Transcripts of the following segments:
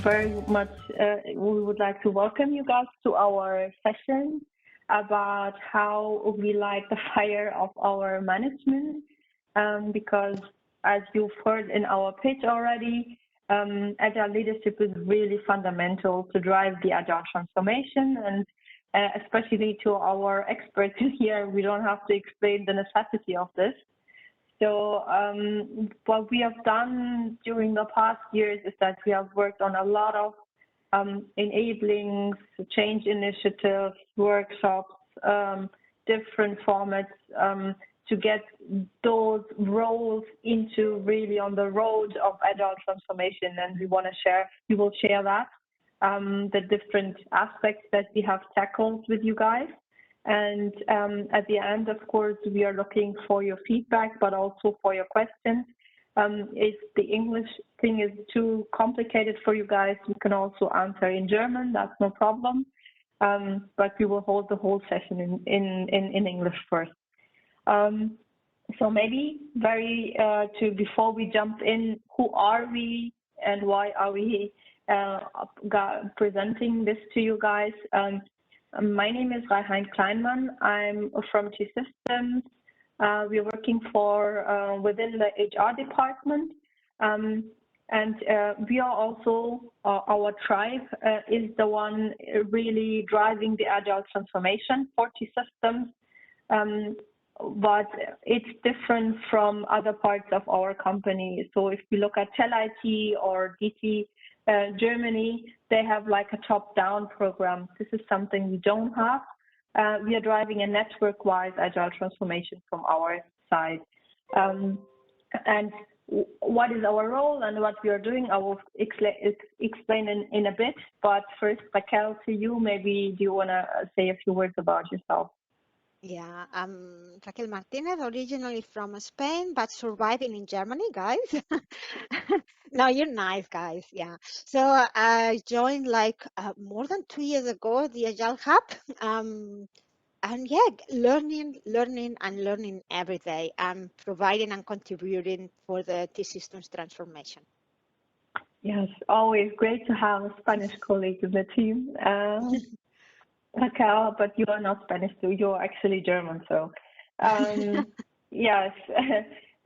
very much, we would like to welcome you guys to our session about how we light the fire of our management, because as you've heard in our pitch already, Agile leadership is really fundamental to drive the Agile transformation, and especially to our experts here, we don't have to explain the necessity of this. So what we have done during the past years is that we have worked on a lot of enabling change initiatives, workshops, different formats to get those roles into really on the road of Agile transformation. And we will share that, the different aspects that we have tackled with you guys. And at the end, of course, we are looking for your feedback, but also for your questions. If the English thing is too complicated for you guys, you can also answer in German. That's no problem. But we will hold the whole session in English first. So maybe before we jump in, who are we and why are we presenting this to you guys? My name is Raihan Kleinmann. I'm from T-Systems. We're working within the HR department. And we are also, our tribe is the one really driving the Agile transformation for T-Systems. But it's different from other parts of our company. So if we look at TelIT or DT, Germany, they have like a top-down program. This is something we don't have. We are driving a network-wide Agile transformation from our side. And what is our role and what we are doing, I will explain in a bit. But first, Raquel, to you, maybe do you want to say a few words about yourself? Yeah, I'm Raquel Martinez, originally from Spain, but surviving in Germany, guys. No, you're nice, guys. Yeah. So I joined more than 2 years ago the Agile Hub. And yeah, learning every day. I'm providing and contributing for the T-Systems transformation. Yes, always great to have a Spanish colleague in the team. Raquel, but you are not Spanish too. You're actually German, so yes.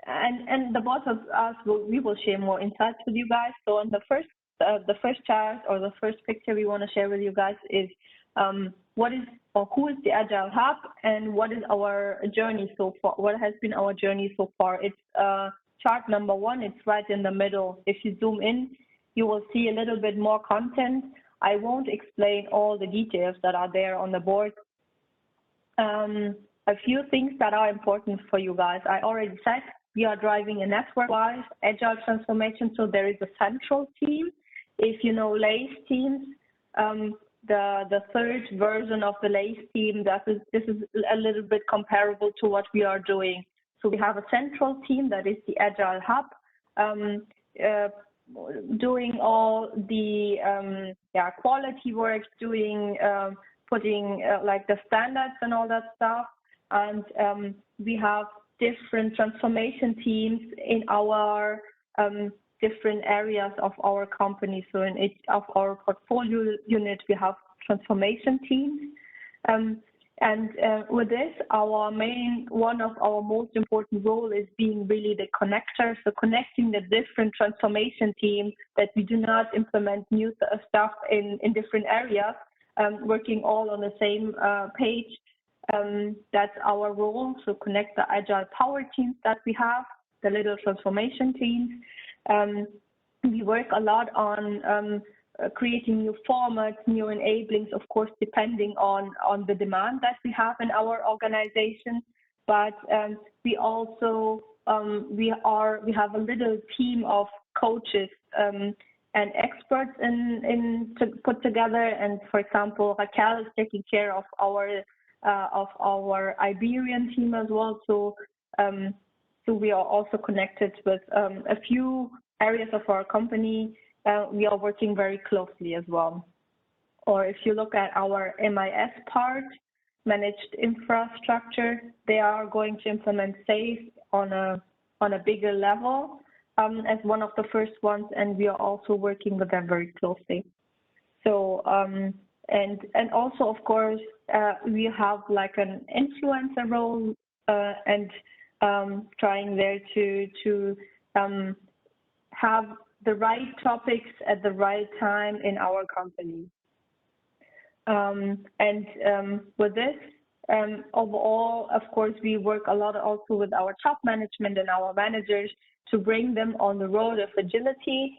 And the both of us we will share more insights with you guys. So on the first chart or the first picture we want to share with you guys is who is the Agile Hub and what is our journey so far? What has been our journey so far? It's chart number 1. It's right in the middle. If you zoom in, you will see a little bit more content. I won't explain all the details that are there on the board. A few things that are important for you guys. I already said we are driving a network-wide Agile transformation, so there is a central team. If you know LACE teams, the third version of the LACE team, this is a little bit comparable to what we are doing. So we have a central team that is the Agile Hub, doing all the quality work, putting like the standards and all that stuff. And we have different transformation teams in our different areas of our company. So in each of our portfolio unit, we have transformation teams. And with this, one of our most important role is being really the connector. So connecting the different transformation teams that we do not implement new stuff in different areas, working all on the same page. That's our role. So connect the Agile power teams that we have, the little transformation teams. We work a lot on creating new formats, new enablings, of course, depending on the demand that we have in our organization. But we also we have a little team of coaches and experts to put together. And for example, Raquel is taking care of our Iberian team as well. So we are also connected with a few areas of our company. We are working very closely as well. Or if you look at our MIS part, managed infrastructure, they are going to implement SAFe on a bigger level. as one of the first ones, and we are also working with them very closely. So and also, of course, we have like an influencer role, and trying there to have the right topics at the right time in our company. With this, overall, of course, we work a lot also with our top management and our managers to bring them on the road of agility.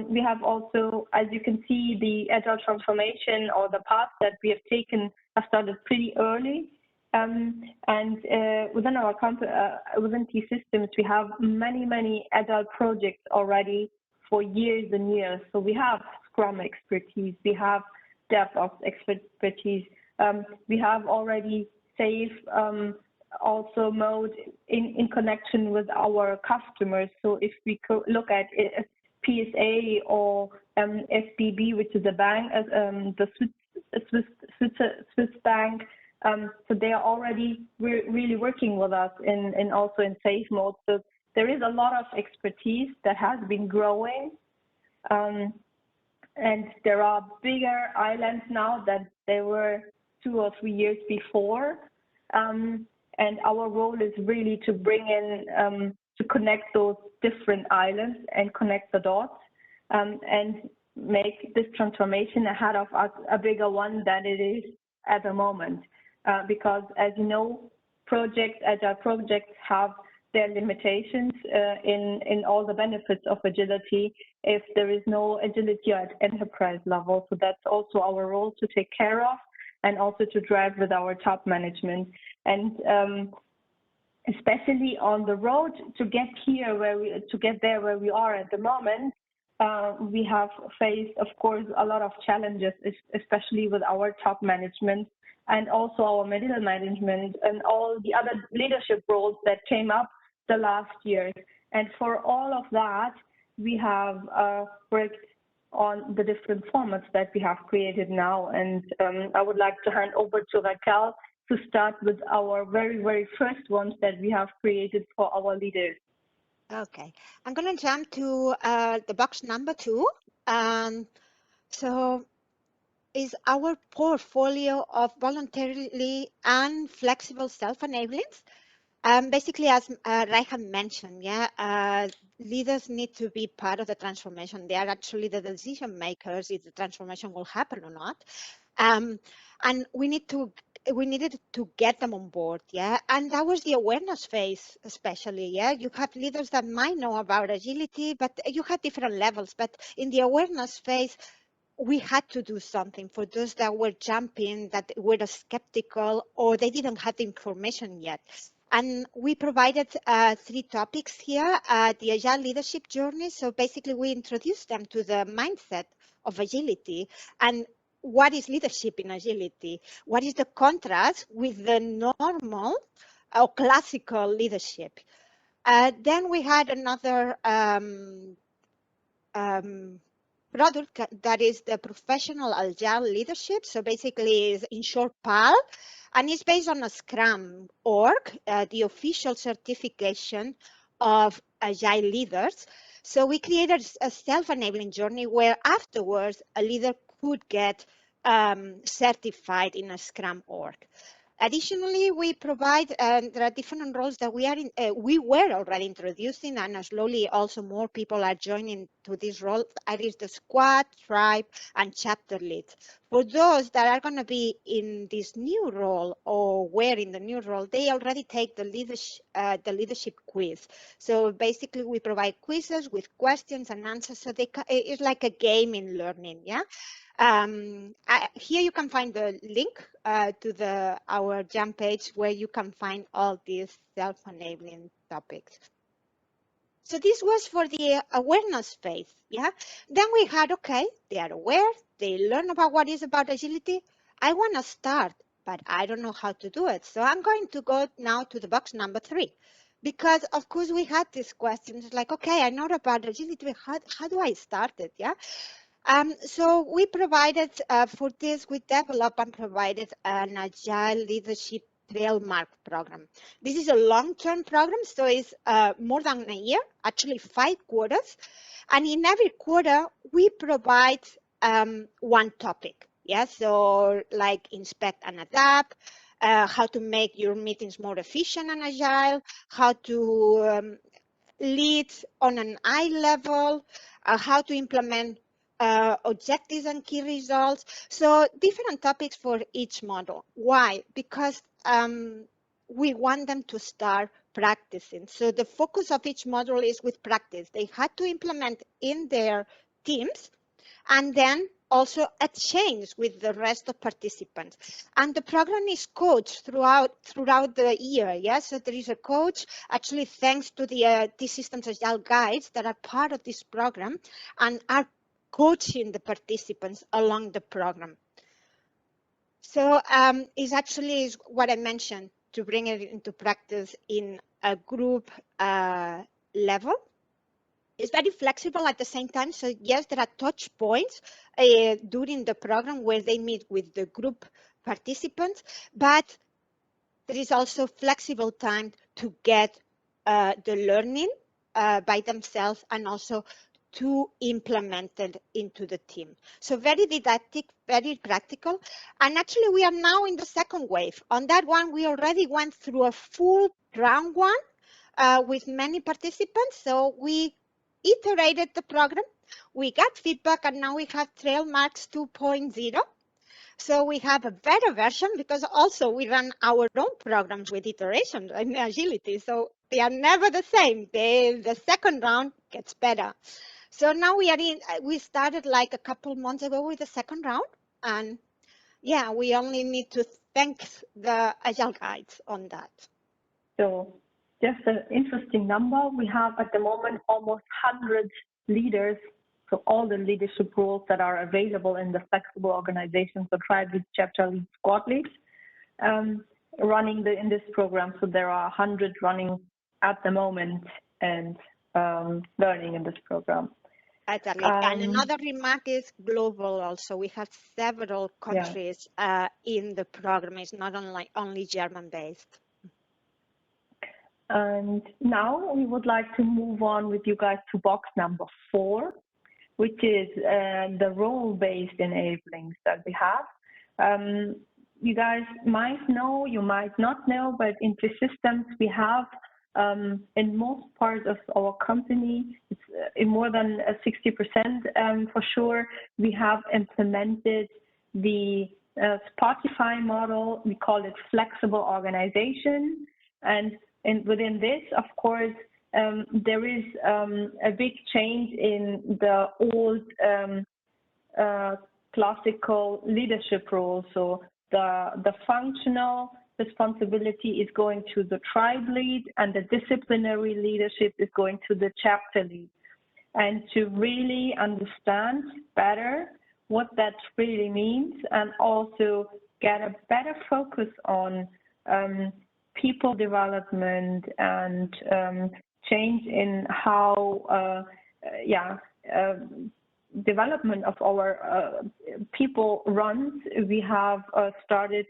We have also, as you can see, the agile transformation or the path that we have taken have started pretty early. Within our company, within T-Systems, we have many agile projects already for years and years. So we have Scrum expertise, we have DevOps expertise, we have already safe also mode in connection with our customers. So if we look at PSA or SBB, which is a bank, the Swiss bank, so they are already really working with us in also in safe mode. So there is a lot of expertise that has been growing, and there are bigger islands now than they were 2 or 3 years before. And our role is really to bring in, to connect those different islands and connect the dots, and make this transformation ahead of us a bigger one than it is at the moment. Because as you know, agile projects have their limitations in all the benefits of agility if there is no agility at enterprise level. So that's also our role to take care of, and also to drive with our top management. And especially on the road to get here where we are at the moment, we have faced, of course, a lot of challenges, especially with our top management and also our middle management and all the other leadership roles that came up the last years. And for all of that, we have worked on the different formats that we have created now. And I would like to hand over to Raquel to start with our very first ones that we have created for our leaders. Okay, I'm going to jump to the box number 2. So is our portfolio of voluntarily and flexible self-enablings. Basically, as Raihan mentioned, leaders need to be part of the transformation. They are actually the decision makers if the transformation will happen or not. And we needed to get them on board, and that was the awareness phase, especially, you have leaders that might know about agility, but you have different levels. But in the awareness phase, we had to do something for those that were jumping, that were skeptical, or they didn't have the information yet. And we provided 3 topics here, the Agile leadership journey. So basically, we introduced them to the mindset of agility and what is leadership in agility? What is the contrast with the normal or classical leadership? Then we had another product that is the professional agile leadership. So basically is in short PAL, and it's based on a Scrum org, the official certification of agile leaders. So we created a self-enabling journey where afterwards a leader could get certified in a Scrum org. Additionally, we provide, there are different roles that we were already introducing, and slowly also more people are joining to this role. That is the squad, tribe, and chapter lead. For those that are going to be in this new role or were in the new role, they already take the leadership quiz. So basically, we provide quizzes with questions and answers. So it's like a game in learning, here you can find the link to our Jump page where you can find all these self-enabling topics. So this was for the awareness phase, Then we had, okay, they are aware, they learn about what is about agility. I want to start, but I don't know how to do it. So I'm going to go now to the box number 3. Because of course we had these questions like, okay, I know about agility, how do I start it, So we provided, for this, we developed and provided an agile leadership Trail Mark program. This is a long-term program, so it's more than a year, actually 5 quarters. And in every quarter, we provide one topic. Yeah, so like inspect and adapt, how to make your meetings more efficient and agile, how to lead on an eye level, how to implement objectives and key results. So different topics for each model. Why? Because we want them to start practicing. So the focus of each model is with practice. They had to implement in their teams and then also a change with the rest of participants. And the program is coached throughout the year. Yes, so there is a coach, actually thanks to the T-Systems Agile guides that are part of this program and are coaching the participants along the program. So it's actually what I mentioned, to bring it into practice in a group level. It's very flexible at the same time. So yes, there are touch points during the program where they meet with the group participants, but there is also flexible time to get the learning by themselves and also to implement it into the team. So very didactic, very practical. And actually we are now in the second wave. On that one, we already went through a full round one with many participants. So we iterated the program, we got feedback, and now we have Trail Marks 2.0. So we have a better version because also we run our own programs with iteration and agility. So they are never the same. The second round gets better. So now we started like a couple months ago with the second round. And yeah, we only need to thank the Agile guides on that. So just an interesting number. We have at the moment almost 100 leaders, so all the leadership roles that are available in the flexible organization, so tribe leads, chapter leads, squad leads, running in this program. So there are 100 running at the moment and learning in this program. Exactly. And another remark is global also. We have several countries in the program. It's not only German-based. And now we would like to move on with you guys to box number 4, which is the role-based enabling that we have. You guys might know, you might not know, but in T-Systems we have in most parts of our company, it's in more than 60% for sure, we have implemented the Spotify model. We call it flexible organization. And within this, of course, there is a big change in the old classical leadership role. So the functional responsibility is going to the tribe lead, and the disciplinary leadership is going to the chapter lead. And to really understand better what that really means, and also get a better focus on people development and change in how development of our people runs. We have started,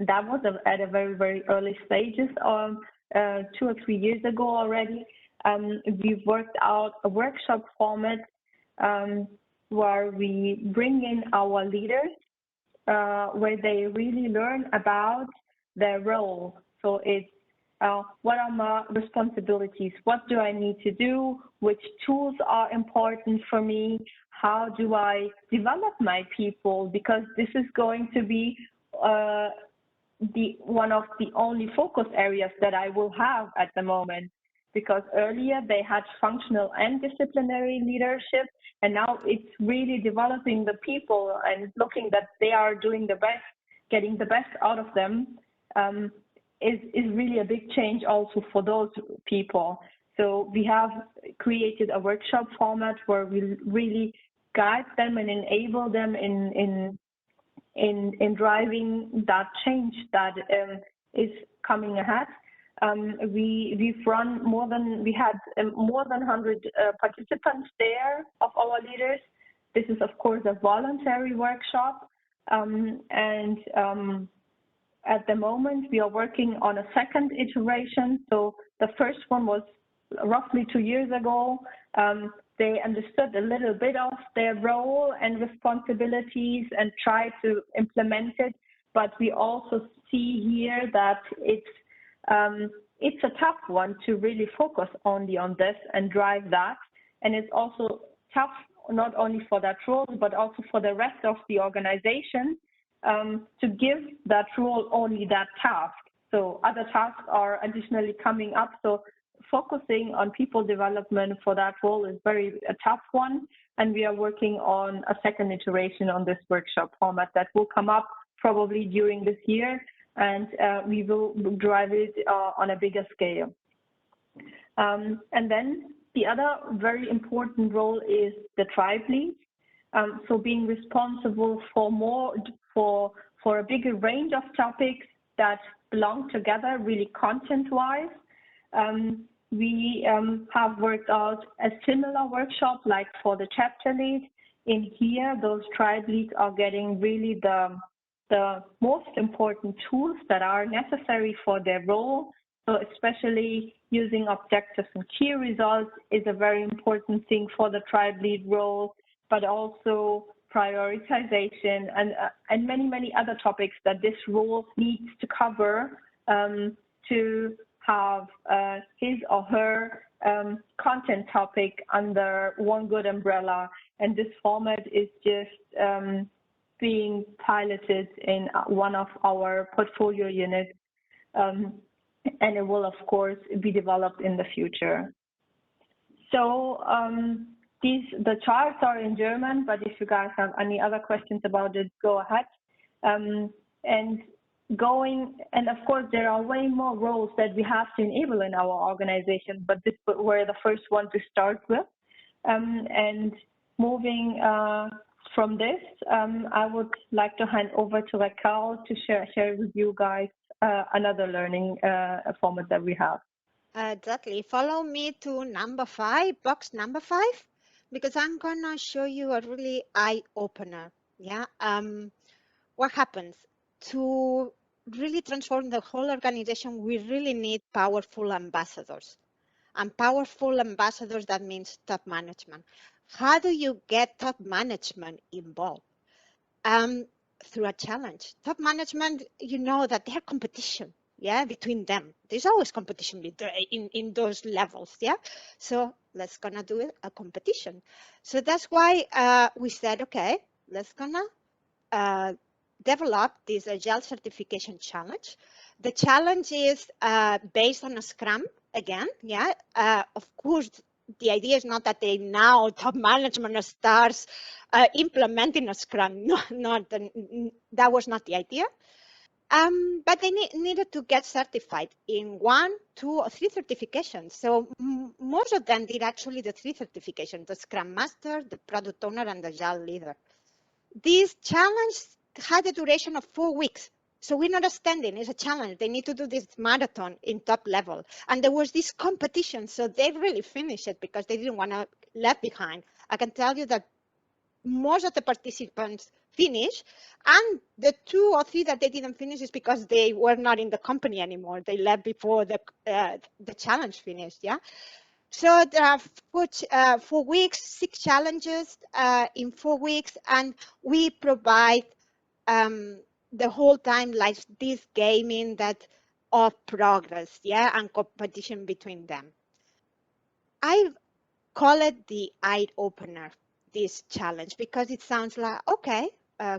that was at a very, very early stages, 2 or 3 years ago already. We've worked out a workshop format where we bring in our leaders, where they really learn about their role. So it's what are my responsibilities? What do I need to do? Which tools are important for me? How do I develop my people? Because this is going to be one of the only focus areas that I will have at the moment. Because earlier they had functional and disciplinary leadership, and now it's really developing the people and looking that they are doing the best, getting the best out of them. Is really a big change also for those people. So we have created a workshop format where we really guide them and enable them in driving that change that is coming ahead. We had more than 100 participants there of our leaders. This is of course a voluntary workshop, at the moment, we are working on a second iteration. So the first one was roughly 2 years ago. They understood a little bit of their role and responsibilities and tried to implement it. But we also see here that it's a tough one to really focus only on this and drive that. And it's also tough not only for that role, but also for the rest of the organization to give that role only that task. So other tasks are additionally coming up. So focusing on people development for that role is a tough one. And we are working on a second iteration on this workshop format that will come up probably during this year. And we will drive it on a bigger scale. And then the other very important role is the tribe lead. So being responsible for a bigger range of topics that belong together, really content-wise. We have worked out a similar workshop like for the chapter lead. In here, those tribe leads are getting really the most important tools that are necessary for their role. So especially using objectives and key results is a very important thing for the tribe lead role, but also prioritization and many other topics that this role needs to cover to have his or her content topic under one good umbrella. And this format is just being piloted in one of our portfolio units. And it will, of course, be developed in the future. So the charts are in German, but if you guys have any other questions about it, go ahead. And of course, there are way more roles that we have to enable in our organization, but this were the first one to start with. And moving from this, I would like to hand over to Raquel to share with you guys another learning format that we have. Exactly. Follow me to number 5, box number 5, because I'm gonna show you a really eye-opener. Yeah. What happens to really transform the whole organization? We really need powerful ambassadors, and powerful ambassadors, that means top management. How do you get top management involved? Through a challenge. Top management, you know that they're competition, yeah, between them. There's always competition in those levels, yeah. So let's gonna do it a competition. So that's why we said, okay, let's gonna develop this Agile certification challenge. The challenge is based on a Scrum again, yeah. Of course, the idea is not that they now top management starts implementing a Scrum. No, that was not the idea. But they needed to get certified in 1, 2, or 3 certifications. So most of them did actually the 3 certifications: the Scrum Master, the Product Owner, and the Agile Leader. This challenge had a duration of 4 weeks. So we're not standing, it's a challenge. They need to do this marathon in top level. And there was this competition, so they really finished it because they didn't want to left behind. I can tell you that most of the participants finished, and the 2 or 3 that they didn't finish is because they were not in the company anymore. They left before the challenge finished, yeah? So there are 4 weeks, 6 challenges in 4 weeks, and we provide the whole time like this gaming that of progress, yeah, and competition between them. I call it the eye opener, this challenge, because it sounds like, okay,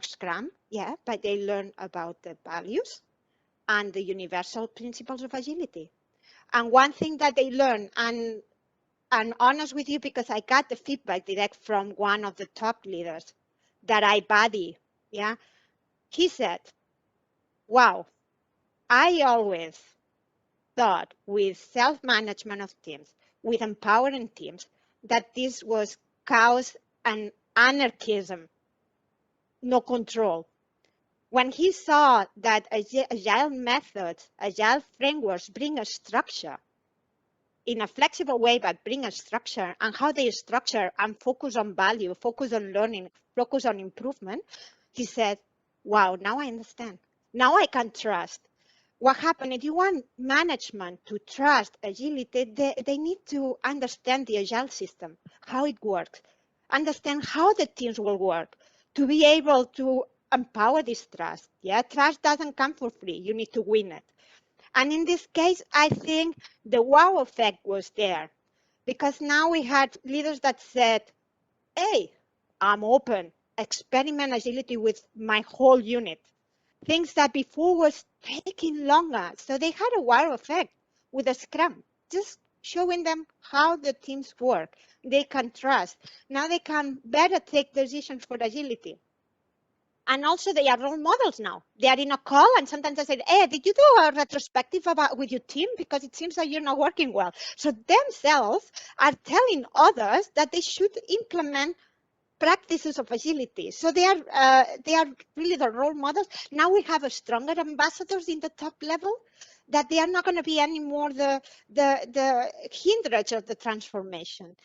Scrum, yeah, but they learn about the values and the universal principles of agility. And one thing that they learn, and I'm honest with you because I got the feedback direct from one of the top leaders that I buddy, yeah, he said, wow, I always thought with self-management of teams, with empowering teams, that this was chaos and anarchism, no control. When he saw that agile methods, agile frameworks bring a structure in a flexible way, but bring a structure, and how they structure and focus on value, focus on learning, focus on improvement, he said, wow, now I understand. Now I can trust. What happened? If you want management to trust agility, they need to understand the agile system, how it works, understand how the teams will work to be able to empower this trust. Yeah, trust doesn't come for free. You need to win it. And in this case, I think the wow effect was there because now we had leaders that said, hey, I'm open, experiment agility with my whole unit. Things that before was taking longer. So they had a wow effect with a Scrum, just showing them how the teams work. They can trust. Now they can better take decisions for agility. And also they are role models now. They are in a call and sometimes I say, hey, did you do a retrospective about with your team? Because it seems like you're not working well. So themselves are telling others that they should implement practices of agility. So they are really the role models. Now we have a stronger ambassadors in the top level that they are not going to be anymore the hindrance of the transformation.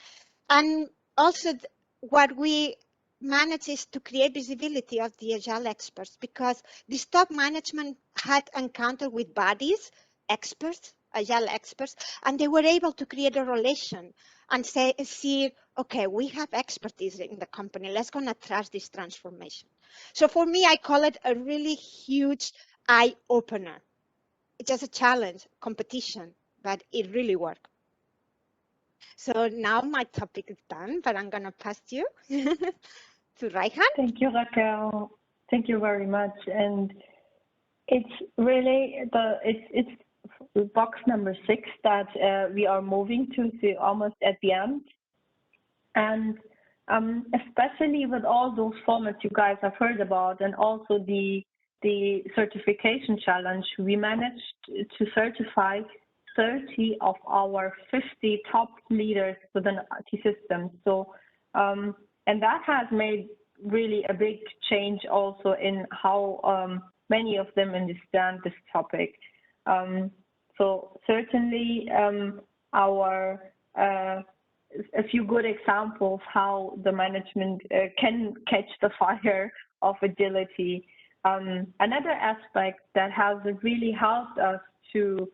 And also what we manage is to create visibility of the agile experts because this top management had encounter with bodies, experts, agile experts, and they were able to create a relation and see, okay, we have expertise in the company. Let's gonna trust this transformation. So for me, I call it a really huge eye opener. It's just a challenge, competition, but it really worked. So now my topic is done, but I'm gonna pass you to Raihan. Thank you, Raquel. Thank you very much. And it's really it's box number 6 that we are moving to almost at the end. And especially with all those formats you guys have heard about, and also the certification challenge, we managed to certify 30 of our 50 top leaders within IT systems. So, and that has made really a big change also in how many of them understand this topic. So certainly our a few good examples how the management can catch the fire of agility. Another aspect that has really helped us to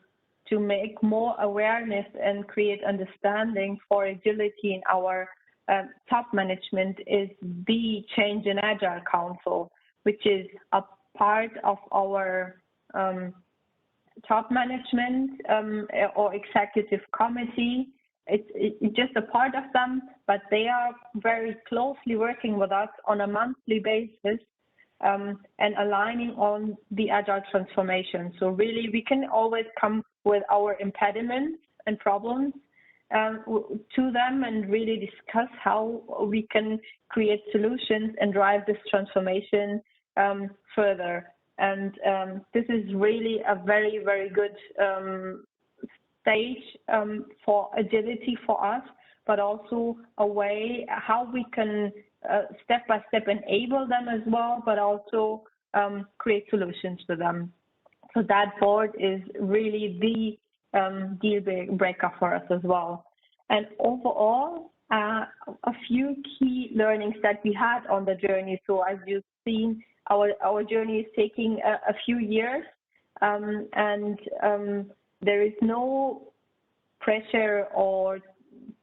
make more awareness and create understanding for agility in our top management is the Change in Agile Council, which is a part of our top management or executive committee. It's just a part of them, but they are very closely working with us on a monthly basis and aligning on the agile transformation. So really, we can always come with our impediments and problems to them and really discuss how we can create solutions and drive this transformation further. And this is really a very, very good stage for agility for us, but also a way how we can step by step enable them as well, but also create solutions for them. So that board is really the deal breaker for us as well. And overall, a few key learnings that we had on the journey. So as you've seen, our journey is taking a few years, and there is no pressure or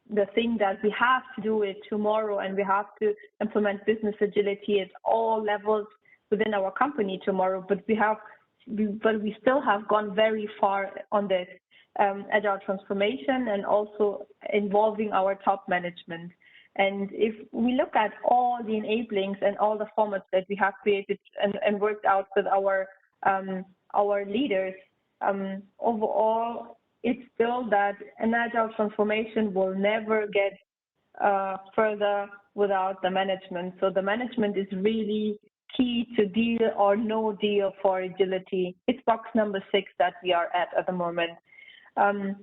the thing that we have to do it tomorrow and we have to implement business agility at all levels within our company tomorrow, but we still have gone very far on this agile transformation and also involving our top management. And if we look at all the enablings and all the formats that we have created and worked out with our leaders, overall, it's still that an agile transformation will never get further without the management. So the management is really key to deal or no deal for agility. It's box number 6 that we are at the moment. On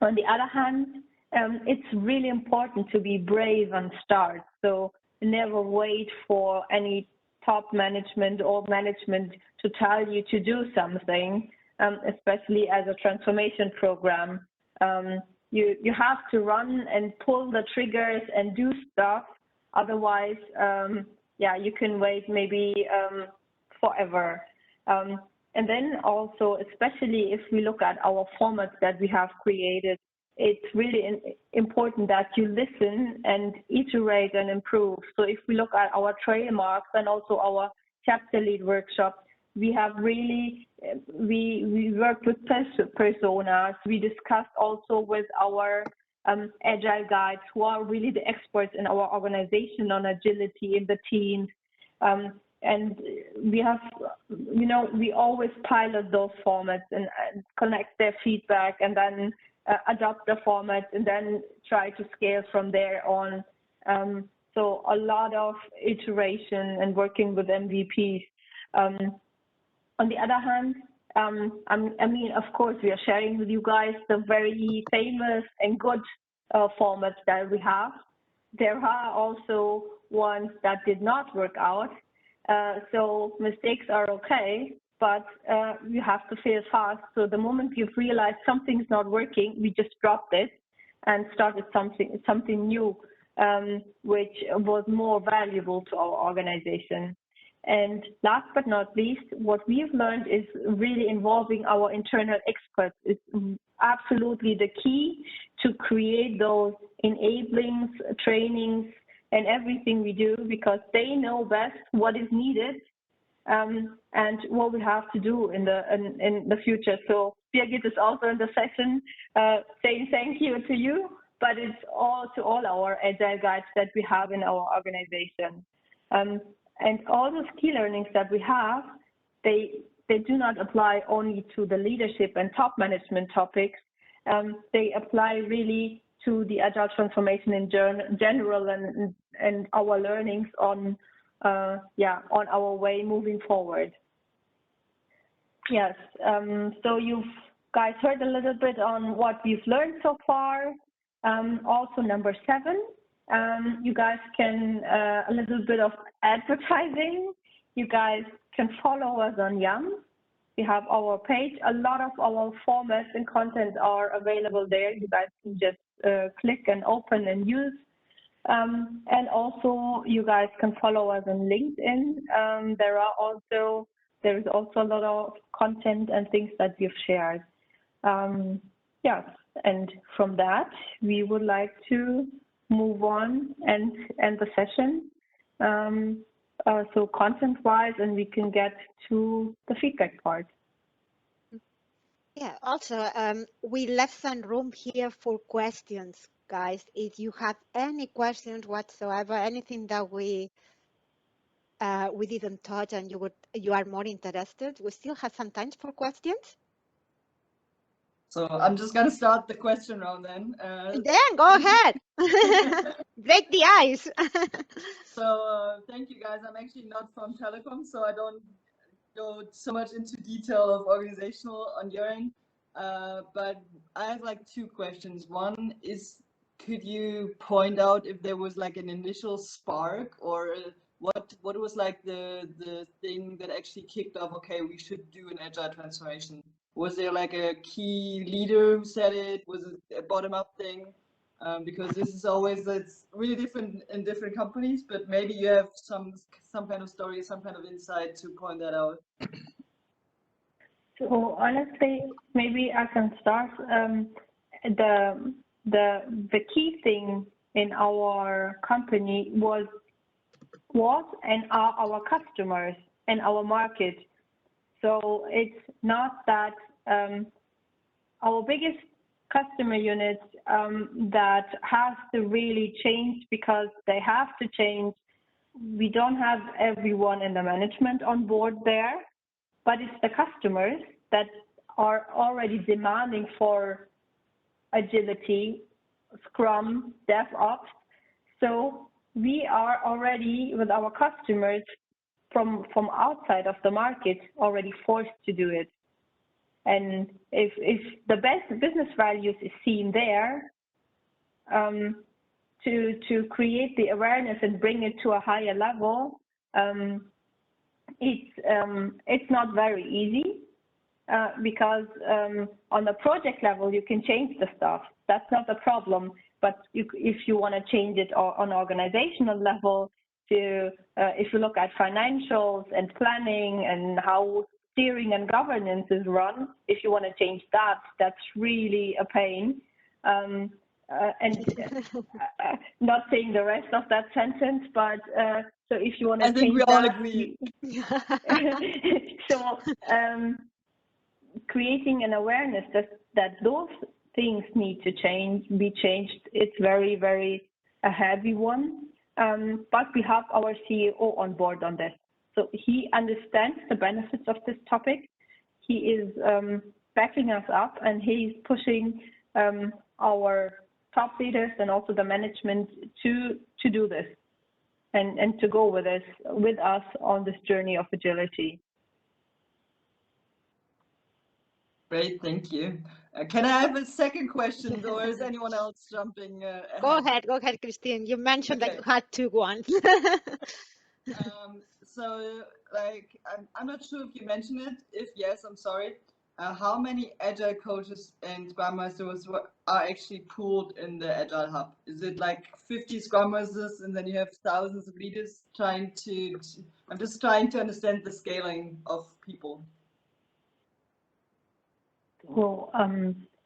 the other hand, it's really important to be brave and start. So never wait for any top management or management to tell you to do something, especially as a transformation program. You have to run and pull the triggers and do stuff. Otherwise, you can wait maybe forever. And then also, especially if we look at our formats that we have created, it's really important that you listen and iterate and improve. So if we look at our trademarks and also our chapter lead workshop, we have really, we worked with personas. We discussed also with our agile guides who are really the experts in our organization on agility in the teams. And we have, we always pilot those formats and collect their feedback and then adopt the format and then try to scale from there on. So a lot of iteration and working with MVPs. On the other hand, I mean, of course, we are sharing with you guys the very famous and good formats that we have. There are also ones that did not work out. So mistakes are okay, but you have to fail fast. So the moment you've realized something's not working, we just dropped it and started something new, which was more valuable to our organization. And last but not least, what we've learned is really involving our internal experts is absolutely the key to create those enablings, trainings, and everything we do, because they know best what is needed and what we have to do in the future. So Birgit is also in the session saying thank you to you, but it's all to all our agile guides that we have in our organization. And all those key learnings that we have, they do not apply only to the leadership and top management topics. They apply really to the agile transformation in general and our learnings on our way moving forward. Yes, so you've guys heard a little bit on what we've learned so far. Also number 7. You guys can, a little bit of advertising. You guys can follow us on Yum. We have our page. A lot of our formats and content are available there. You guys can just click and open and use. And also, you guys can follow us on LinkedIn. There is also a lot of content and things that we've shared. Yes, and from that, we would like to move on and end the session. So content-wise, and we can get to the feedback part. Yeah, also, we left some room here for questions, guys. If you have any questions whatsoever, anything that we didn't touch and you are more interested, we still have some time for questions. So I'm just going to start the question round then. Dan, go ahead. Break the ice. So thank you, guys. I'm actually not from Telekom, so I don't go so much into detail of organizational on your end. But I have like 2 questions. One is, could you point out if there was like an initial spark, or what was like the thing that actually kicked off, okay, we should do an agile transformation? Was there like a key leader who said it? Was it a bottom-up thing? Because this is always, it's really different in different companies, but maybe you have some kind of story, some kind of insight to point that out. So honestly, maybe I can start. The key thing in our company was and are our customers and our market. So it's not that our biggest customer units that has to really change because they have to change. We don't have everyone in the management on board there, but it's the customers that are already demanding for agility, Scrum, DevOps. So we are already with our customers from outside of the market already forced to do it. And if the best business values is seen there, to create the awareness and bring it to a higher level, it's not very easy because on the project level you can change the stuff. That's not the problem. But if you want to change it on organizational level, if you look at financials and planning and how steering and governance is run, if you want to change that, that's really a pain. And not saying the rest of that sentence, but so if you want to change we that, all agree. So creating an awareness that those things need to be changed, it's very, very a heavy one. But we have our CEO on board on this. So he understands the benefits of this topic. He is backing us up, and he's pushing our top leaders and also the management to do this and to go with us on this journey of agility. Great, thank you. Can I have a second question, or is anyone else jumping ahead? Go ahead, Christine. You mentioned that you had two ones. So, like, I'm not sure if you mentioned it. If yes, I'm sorry. How many Agile coaches and Scrum Masters are actually pooled in the Agile Hub? Is it like 50 Scrum Masters and then you have thousands of leaders I'm just trying to understand the scaling of people. Well,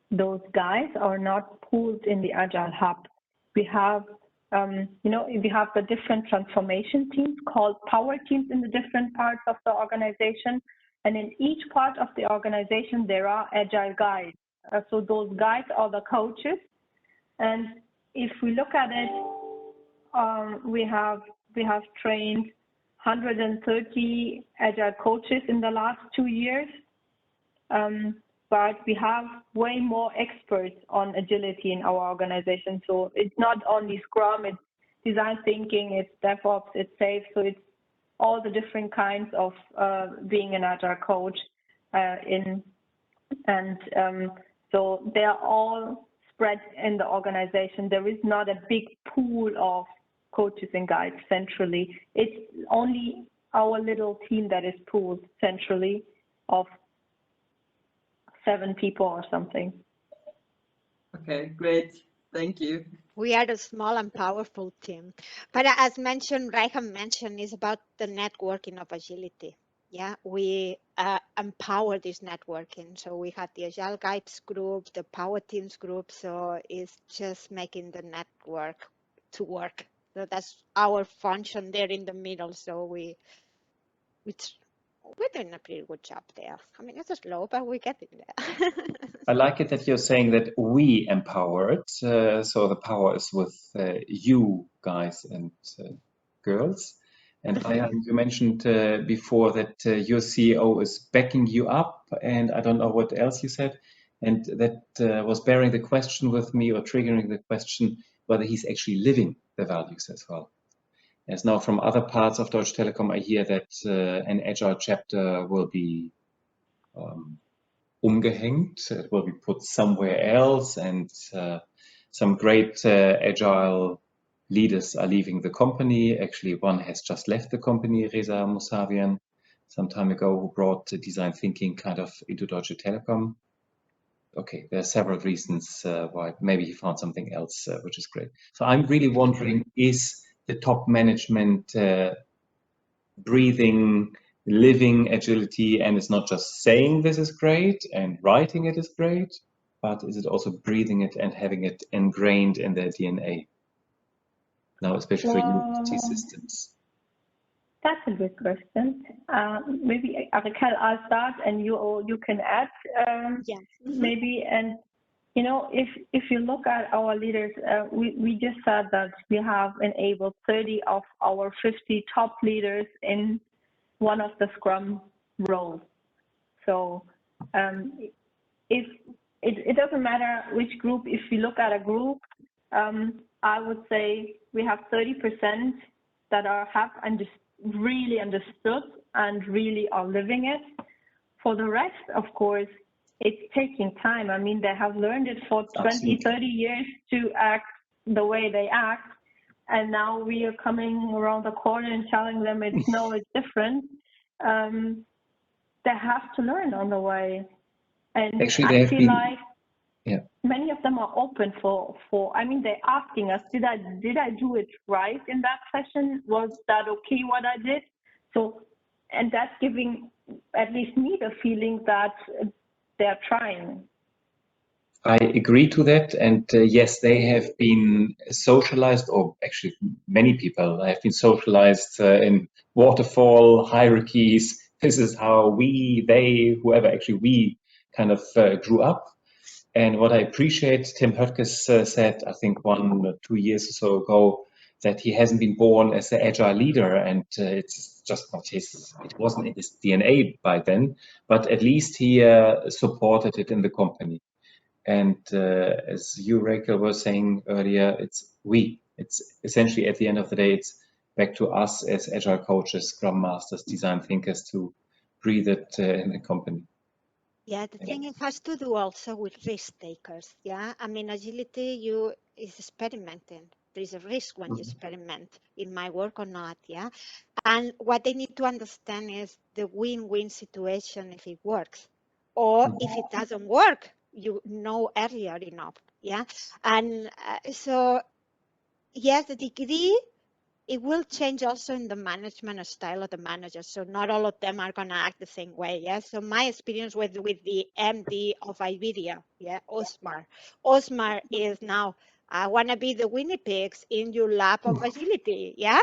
those guys are not pooled in the Agile Hub. We have, we have the different transformation teams called power teams in the different parts of the organization. And in each part of the organization, there are Agile guides. So those guides are the coaches. And if we look at it, we have trained 130 Agile coaches in the last 2 years. But we have way more experts on agility in our organization. So it's not only Scrum, it's design thinking, it's DevOps, it's SAFe. So it's all the different kinds of being an Agile coach so they are all spread in the organization. There is not a big pool of coaches and guides centrally. It's only our little team that is pooled centrally of 7 people or something. Okay, great. Thank you. We are a small and powerful team. But as mentioned, Raihan mentioned, is about the networking of agility. Yeah, we empower this networking. So we have the Agile Guides group, the Power Teams group. So it's just making the network to work. So that's our function there in the middle. So we're doing a pretty good job there. I mean, it's slow, but we're getting there. I like it that you're saying that we empower it. So the power is with you guys and girls. And Raihan, you mentioned before that your CEO is backing you up, and I don't know what else you said. And that was bearing the question with me, or triggering the question whether he's actually living the values as well. As now from other parts of Deutsche Telekom, I hear that an Agile chapter will be umgehängt. It will be put somewhere else, and some great Agile leaders are leaving the company. Actually, one has just left the company, Reza Musavian, some time ago, who brought design thinking kind of into Deutsche Telekom. Okay, there are several reasons why. Maybe he found something else, which is great. So I'm really wondering, is the top management breathing, living agility, and it's not just saying this is great and writing it is great, but is it also breathing it and having it ingrained in their DNA? Now, especially for university systems. That's a good question. Maybe Raquel, I'll start, and you can add. Maybe. And if you look at our leaders, we just said that we have enabled 30 of our 50 top leaders in one of the Scrum roles. So if it doesn't matter which group. If you look at a group, I would say we have 30% that have really understood and really are living it. For the rest, of course, it's taking time. I mean, they have learned it for 20, 30 years to act the way they act. And now we are coming around the corner and telling them it's different. They have to learn on the way. And actually, I feel like many of them are open for. I mean, they're asking us, did I do it right in that session? Was that okay what I did? So, and that's giving at least me the feeling that they're trying. I agree to that. And yes, they have been socialized, or actually many people have been socialized in waterfall hierarchies. This is how we, they, whoever actually we kind of grew up. And what I appreciate, Tim Höttges said, I think 1 or 2 years or so ago, that he hasn't been born as an agile leader, and it's just not his, it wasn't in his DNA by then, but at least he supported it in the company. And as you, Raquel, were saying earlier, it's we. It's essentially at the end of the day, it's back to us as agile coaches, scrum masters, design thinkers to breathe it in the company. Yeah, the thing it has to do also with risk takers. Yeah, I mean, agility is experimenting. There is a risk when you experiment. It might work or not. Yeah, and what they need to understand is the win-win situation if it works, or if it doesn't work, you know earlier enough. Yeah, and so yes, the degree. It will change also in the management style of the manager. So not all of them are going to act the same way. Yeah. So my experience with the MD of Iberia, yeah, Osmar is now, I want to be the Winnie pigs in your lab of agility. Yeah.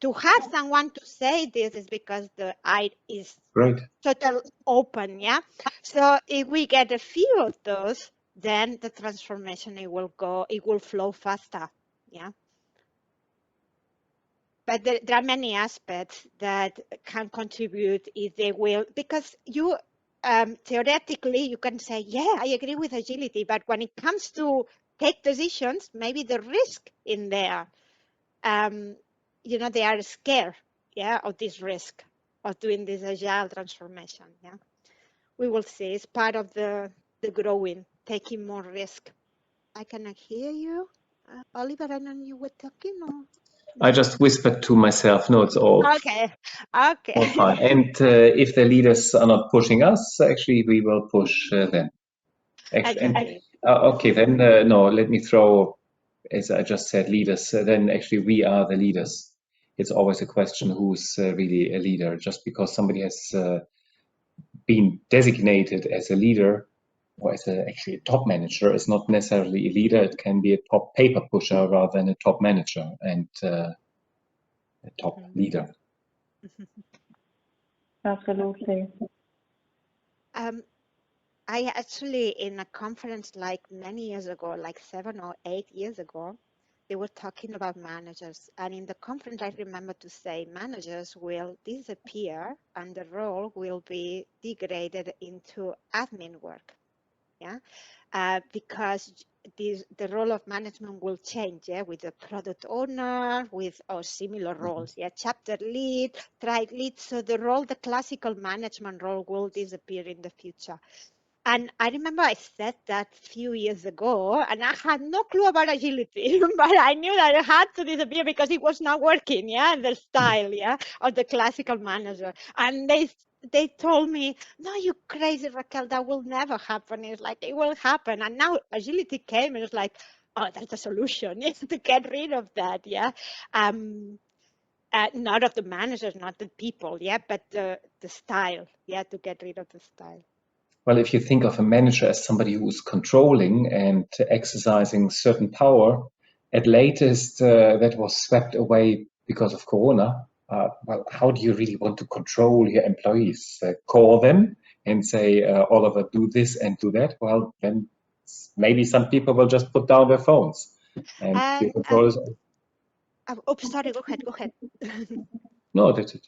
To have someone to say this is because the eye is Great. total open. Yeah. So if we get a few of those, then the transformation, it will flow faster. Yeah. But there are many aspects that can contribute if they will, because you theoretically you can say, yeah, I agree with agility, but when it comes to take decisions, maybe the risk in there, they are scared, yeah, of this risk of doing this agile transformation. Yeah, we will see. It's part of the growing, taking more risk. I cannot hear you, Oliver. I know you were talking, or? I just whispered to myself, no, it's all Okay. fine. And if the leaders are not pushing us, actually, we will push them. Actually, and, okay, then no, let me throw, as I just said, leaders. Then actually, we are the leaders. It's always a question who's really a leader. Just because somebody has been designated as a leader or as actually a top manager is not necessarily a leader. It can be a top paper pusher rather than a top manager and a top leader. Absolutely. I actually, in a conference like many years ago, like 7 or 8 years ago, they were talking about managers. And in the conference, I remember to say managers will disappear and the role will be degraded into admin work. Yeah, because the role of management will change, yeah, with the product owner, with or similar roles, yeah, chapter lead, tribe lead. So the classical management role will disappear in the future. And I remember I said that a few years ago, and I had no clue about agility, but I knew that it had to disappear because it was not working, yeah, the style, yeah, of the classical manager. And they told me, no, you crazy, Raquel, that will never happen. It's like, it will happen. And now agility came and it's like, oh, that's the solution, is to get rid of that, yeah. Not of the managers, not the people, yeah, but the style, yeah, to get rid of the style. Well, if you think of a manager as somebody who's controlling and exercising certain power, at latest that was swept away because of Corona. Well, how do you really want to control your employees? Call them and say, Oliver, do this and do that. Well, then maybe some people will just put down their phones and your controllers. Sorry, go ahead. No, that's it.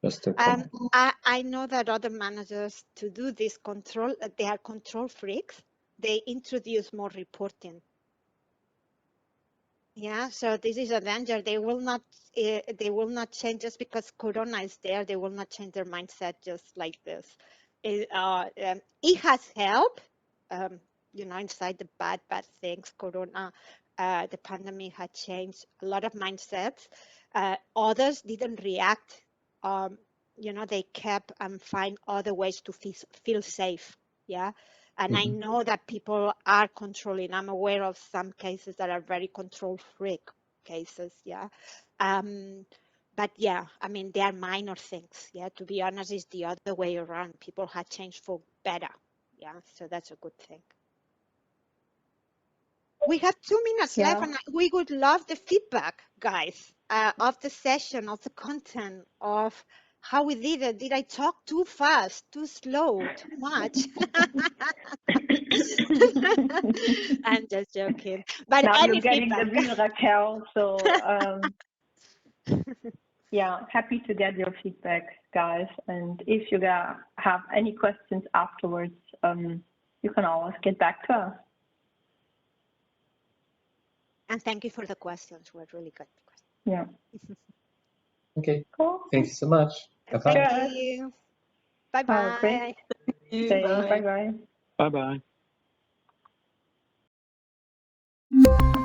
Just a comment. I know that other managers, to do this control, they are control freaks. They introduce more reporting. Yeah, so this is a danger. They will not change just because Corona is there. They will not change their mindset just like this. It has helped, inside the bad things. Corona, the pandemic had changed a lot of mindsets. Others didn't react. They kept and find other ways to feel safe. Yeah. And I know that people are controlling. I'm aware of some cases that are very control freak cases. Yeah. But yeah, I mean, they are minor things. Yeah, to be honest, it's the other way around. People have changed for better. Yeah, so that's a good thing. We have 2 minutes left, and we would love the feedback, guys, of the session, of the content, of how we did it. Did I talk too fast, too slow, too much? I'm just joking. But now any you're getting feedback. the real Raquel, so yeah, happy to get your feedback, guys. And if you have any questions afterwards, you can always get back to us. And thank you for the questions. Were really good. Yeah. Okay. Cool. Thank you so much. Bye bye. Thank you. Bye bye. Great day. Bye bye. Bye bye.